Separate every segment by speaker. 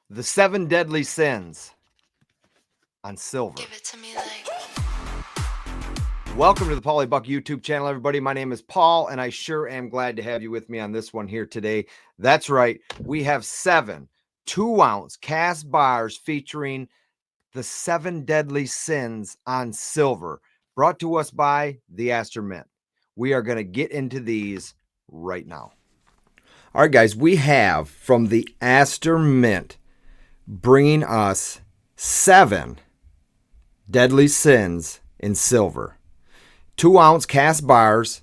Speaker 1: The 7 deadly sins on silver.
Speaker 2: Give it to me like.
Speaker 1: Welcome to the Paulybuck YouTube channel, everybody. My name is Paul, and I sure am glad to have you with me on this one here today. That's right. We have 7 2-ounce cast bars featuring the 7 deadly sins on silver, brought to us by the Aster Mint. We are going to get into these right now. All right, guys, we have from the Aster Mint bringing us 7 deadly sins in silver. 2-ounce cast bars,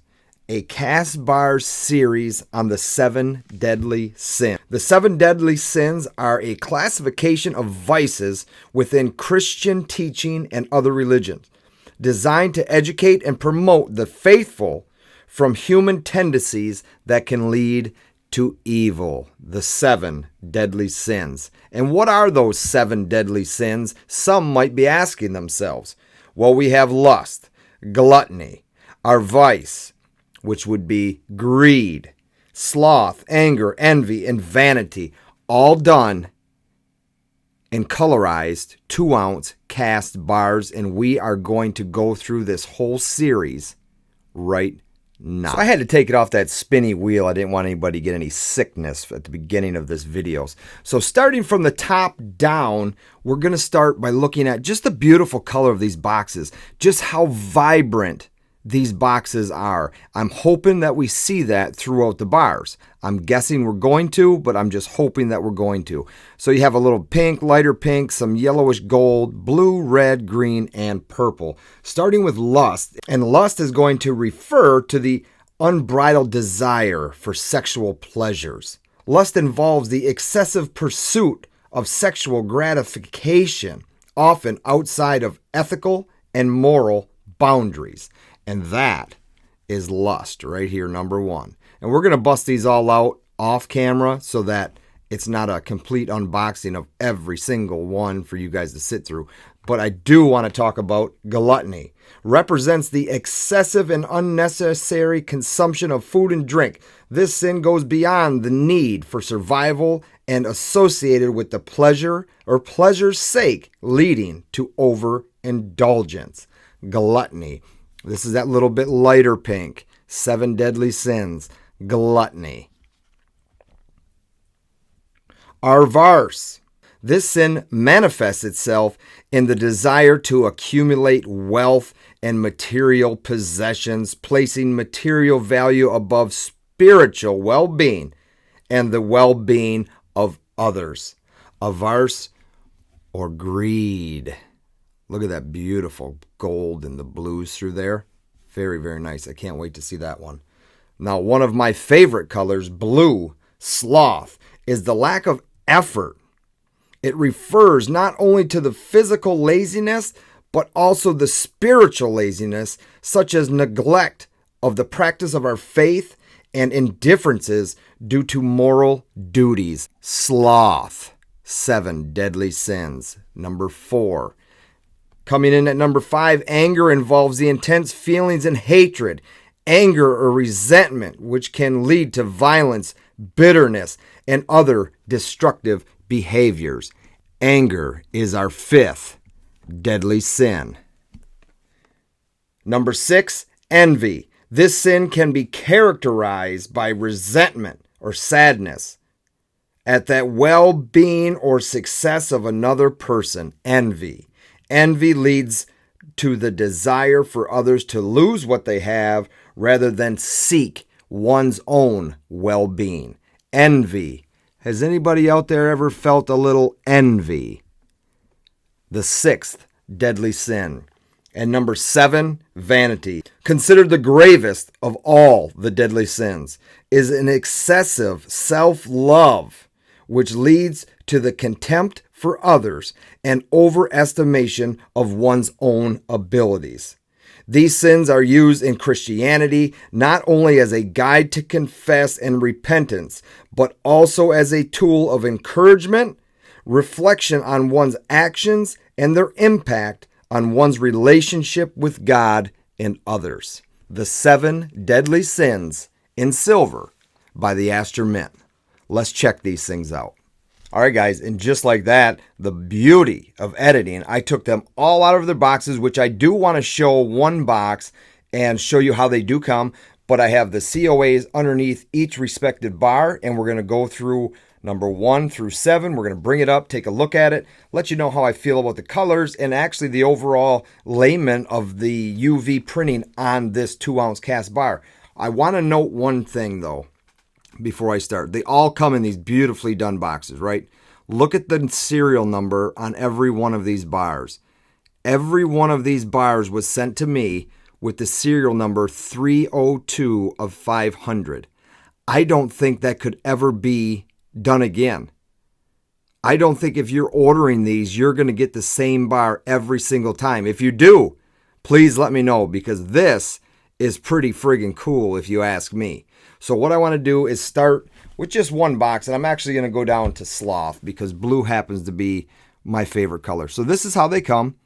Speaker 1: a cast bar series on the 7 deadly sins. The 7 deadly sins are a classification of vices within Christian teaching and other religions, designed to educate and promote the faithful from human tendencies that can lead to evil. The 7 deadly sins. And what are those 7 deadly sins? Some might be asking themselves. Well, we have lust, gluttony, avarice, which would be greed, sloth, anger, envy, and vanity, all done in colorized 2-ounce cast bars. And we are going to go through this whole series right now. So I had to take it off that spinny wheel. I didn't want anybody to get any sickness at the beginning of this video. So starting from the top down, we're going to start by looking at just the beautiful color of these boxes, just how vibrant these boxes are. I'm hoping that we see that throughout the bars. I'm guessing we're going to, but I'm just hoping that we're going to. So you have a little pink, lighter pink, some yellowish gold, blue, red, green, and purple. Starting with lust. And lust is going to refer to the unbridled desire for sexual pleasures. Lust involves the excessive pursuit of sexual gratification, often outside of ethical and moral boundaries. And that is lust right here, number 1. And we're going to bust these all out off camera so that it's not a complete unboxing of every single one for you guys to sit through. But I do want to talk about gluttony. Represents the excessive and unnecessary consumption of food and drink. This sin goes beyond the need for survival and associated with the pleasure or pleasure's sake, leading to overindulgence. Gluttony. This is that little bit lighter pink. 7 deadly sins. Gluttony. Avarice. This sin manifests itself in the desire to accumulate wealth and material possessions, placing material value above spiritual well-being and the well-being of others. Avarice or greed. Look at that beautiful gold and the blues through there. Very, very nice. I can't wait to see that one. Now, one of my favorite colors, blue, sloth, is the lack of effort. It refers not only to the physical laziness, but also the spiritual laziness, such as neglect of the practice of our faith and indifferences due to moral duties. Sloth, 7 deadly sins. Number 4. Coming in at number 5, anger involves the intense feelings and hatred, anger or resentment, which can lead to violence, bitterness, and other destructive behaviors. Anger is our 5th deadly sin. Number 6, envy. This sin can be characterized by resentment or sadness at that well-being or success of another person. Envy. Envy leads to the desire for others to lose what they have rather than seek one's own well-being. Envy. Has anybody out there ever felt a little envy? The 6th deadly sin. And number 7, vanity. Considered the gravest of all the deadly sins, is an excessive self-love, which leads to the contempt for others and overestimation of one's own abilities. These sins are used in Christianity not only as a guide to confess and repentance, but also as a tool of encouragement, reflection on one's actions, and their impact on one's relationship with God and others. The 7 deadly sins in silver by the Aster Mint. Let's check these things out. All right, guys, and just like that, the beauty of editing, I took them all out of their boxes, which I do want to show one box and show you how they do come, but I have the COAs underneath each respective bar, and we're going to go through number 1 through 7. We're going to bring it up, take a look at it, let you know how I feel about the colors, and actually the overall layment of the UV printing on this 2-ounce cast bar. I want to note one thing, though, before I start. They all come in these beautifully done boxes, right? Look at the serial number on every one of these bars. Every one of these bars was sent to me with the serial number 302 of 500. I don't think that could ever be done again. I don't think if you're ordering these, you're going to get the same bar every single time. If you do, please let me know, because this is pretty friggin' cool if you ask me. So what I want to do is start with just one box, and I'm actually going to go down to Sloth because blue happens to be my favorite color. So this is how they come.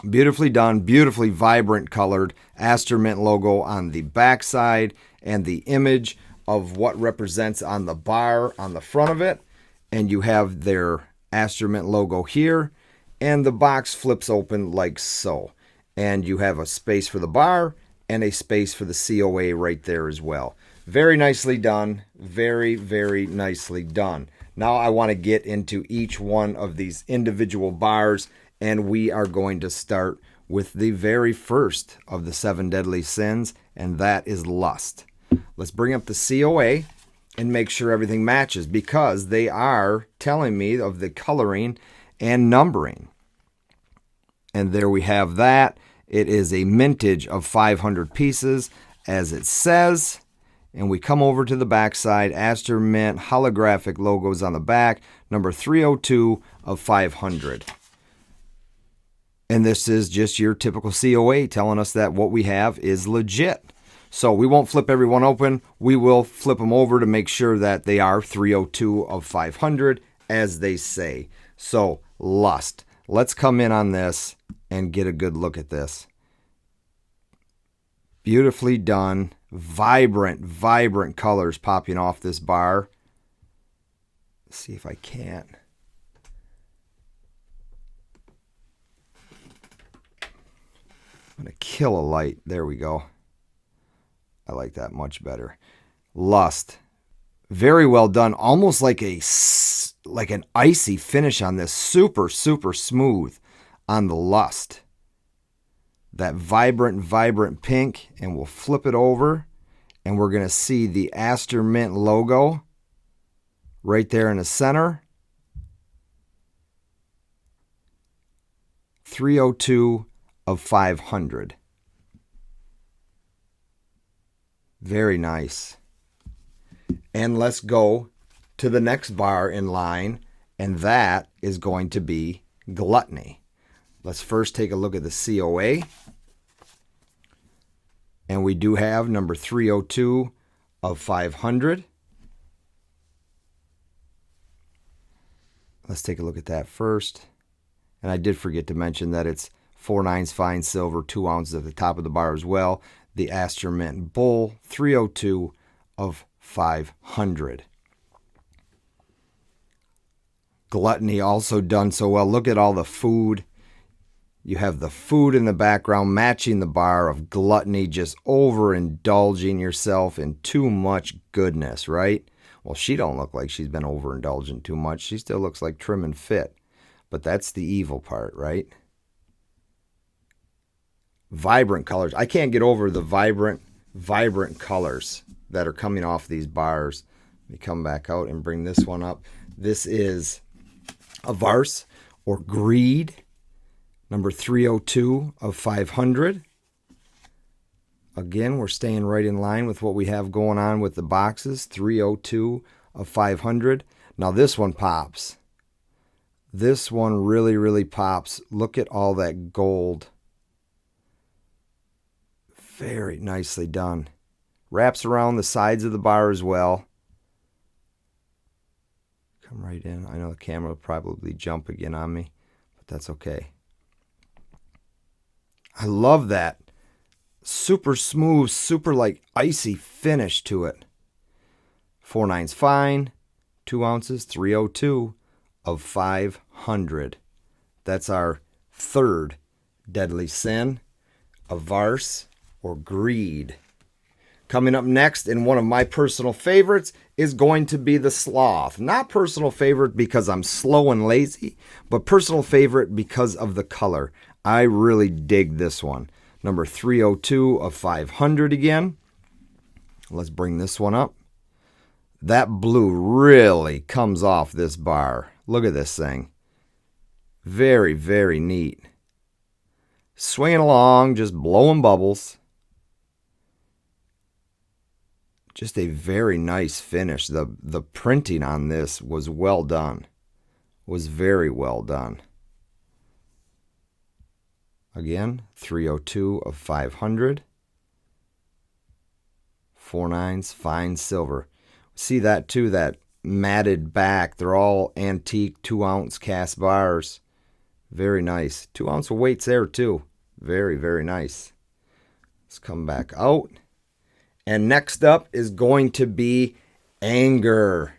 Speaker 1: Beautifully done, beautifully vibrant colored Mint logo on the back side, and the image of what represents on the bar on the front of it. And you have their Mint logo here, and the box flips open like so. And you have a space for the bar and a space for the COA right there as well. Very nicely done. Very, very nicely done. Now I want to get into each one of these individual bars, and we are going to start with the very first of the 7 deadly sins, and that is lust. Let's bring up the COA and make sure everything matches, because they are telling me of the coloring and numbering. And there we have that. It is a mintage of 500 pieces, as it says. And we come over to the back side, Mint holographic logos on the back, number 302 of 500. And this is just your typical COA telling us that what we have is legit. So we won't flip every one open. We will flip them over to make sure that they are 302 of 500, as they say. So lust. Let's come in on this and get a good look at this. Beautifully done. Vibrant, vibrant colors popping off this bar. Let's see if I can't. I'm going to kill a light. There we go. I like that much better. Lust. Very well done. Almost like an icy finish on this. Super, super smooth on the lust. That vibrant, vibrant pink, and we'll flip it over, and we're going to see the Mint logo right there in the center. 302 of 500. Very nice. And let's go to the next bar in line, and that is going to be Gluttony. Let's first take a look at the COA. And we do have number 302 of 500. Let's take a look at that first. And I did forget to mention that it's 4/9 fine silver, 2 ounces at the top of the bar as well. The Mint Bull, 302 of 500. Gluttony also done so well. Look at all the food. You have the food in the background matching the bar of Gluttony, just overindulging yourself in too much goodness, right? Well, she don't look like she's been overindulging too much. She still looks like trim and fit. But that's the evil part, right? Vibrant colors. I can't get over the vibrant colors that are coming off these bars. Let me come back out and bring this one up. This is Avarice, or Greed. Number 302 of 500. Again, we're staying right in line with what we have going on with the boxes. 302 of 500. Now this one pops. This one really, really pops. Look at all that gold. Very nicely done. Wraps around the sides of the bar as well. Come right in. I know the camera will probably jump again on me, but that's okay. I love that. Super smooth, super like icy finish to it. 4/9 fine, 2 ounces, 302 of 500. That's our third deadly sin, avarice or greed. Coming up next, and one of my personal favorites, is going to be the sloth. Not personal favorite because I'm slow and lazy, but personal favorite because of the color. I really dig this one. Number 302 of 500 again. Let's bring this one up. That blue really comes off this bar. Look at this thing. Very, very neat. Swinging along, just blowing bubbles. Just a very nice finish. The printing on this was well done. Was very well done. Again, 302 of 500. 4 nines, fine silver. See that too, that matted back. They're all antique 2 ounce cast bars. Very nice. 2 ounce of weights there too. Very, very nice. Let's come back out. And next up is going to be anger.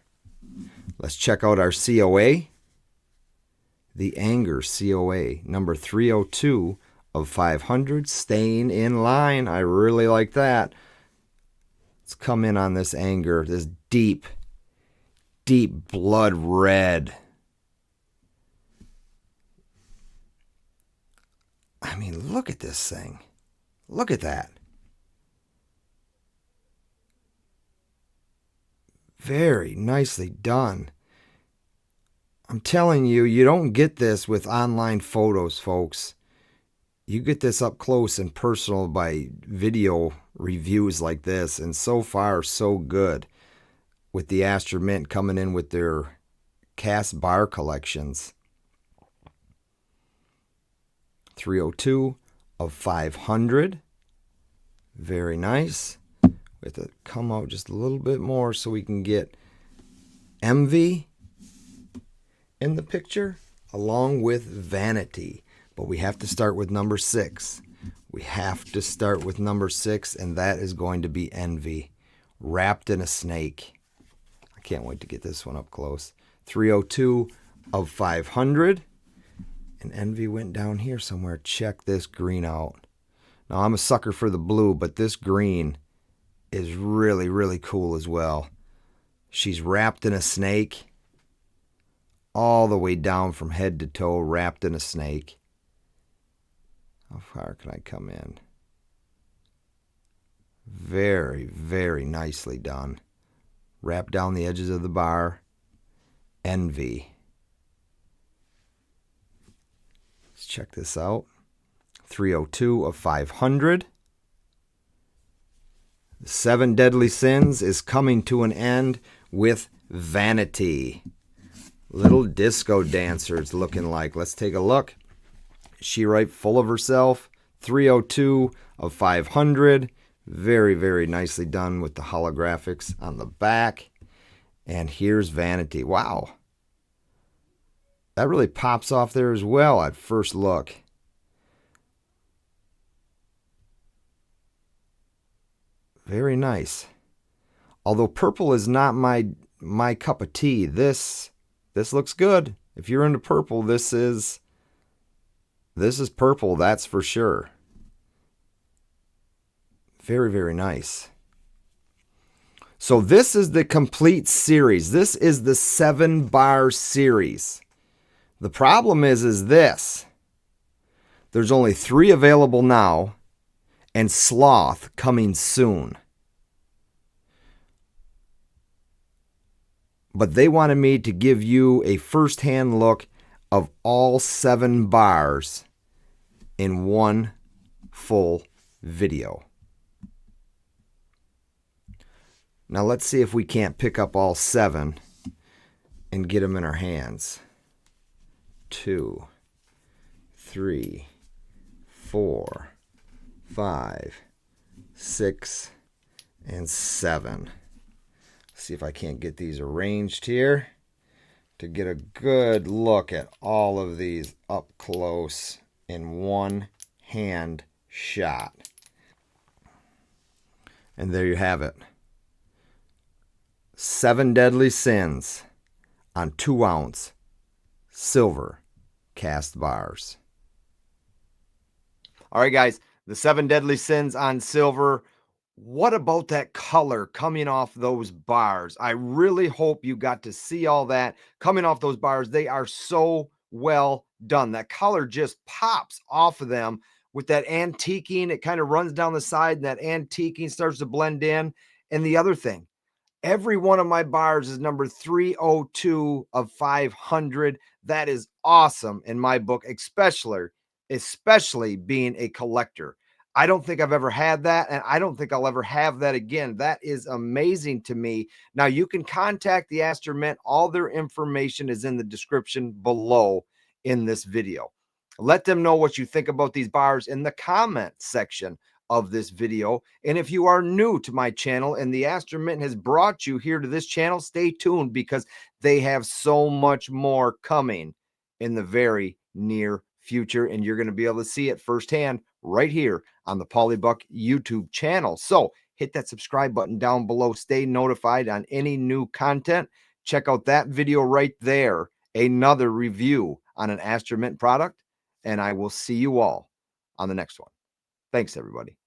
Speaker 1: Let's check out our COA. The anger COA, number 302 of 500, staying in line. I really like that. Let's come in on this anger, this deep, deep blood red. I mean, look at this thing. Look at that. Very nicely done. I'm telling you, you don't get this with online photos, folks. You get this up close and personal by video reviews like this, and so far, so good with the Astra Mint coming in with their cast bar collections. 302 of 500. Very nice. We have to come out just a little bit more so we can get envy in the picture along with vanity. But we have to start with number 6. We have to start with number 6, and that is going to be envy, wrapped in a snake. I can't wait to get this one up close. 302 of 500. And envy went down here somewhere. Check this green out. Now, I'm a sucker for the blue, but this green is really, really cool as well. She's wrapped in a snake. All the way down from head to toe, wrapped in a snake. How far can I come in? Very, very nicely done. Wrap down the edges of the bar. Envy. Let's check this out. 302 of 500. The 7 deadly sins is coming to an end with vanity. Little disco dancer it's looking like. Let's take a look. She right full of herself. 302 of 500. Very, very nicely done with the holographics on the back. And here's vanity. Wow. That really pops off there as well at first look. Very nice. Although purple is not my cup of tea, this looks good. If you're into purple, this is purple, that's for sure. Very, very nice. So this is the complete series. This is the 7-bar series. The problem is this. There's only 3 available now, and Sloth coming soon. But they wanted me to give you a first-hand look of all 7 bars in one full video. Now let's see if we can't pick up all 7 and get them in our hands. 2, 3, 4, 5, 6, and 7. See if I can't get these arranged here to get a good look at all of these up close in one hand shot. And there you have it. 7 deadly sins. on 2-ounce silver cast bars. All right, guys, the 7 deadly sins on silver. What about that color coming off those bars? I really hope you got to see all that coming off those bars. They are so well done. That color just pops off of them with that antiquing. It kind of runs down the side and that antiquing starts to blend in. And the other thing, every one of my bars is number 302 of 500. That is awesome in my book, especially being a collector. I don't think I've ever had that, and I don't think I'll ever have that again. That is amazing to me. Now, you can contact the Aster Mint. All their information is in the description below in this video. Let them know what you think about these bars in the comment section of this video. And if you are new to my channel and the Aster Mint has brought you here to this channel, stay tuned because they have so much more coming in the very near future, and you're going to be able to see it firsthand right here on the Paulybuck YouTube channel. So hit that subscribe button down below. Stay notified on any new content. Check out that video right there, another review on an Aster Mint product, and I will see you all on the next one. Thanks, everybody.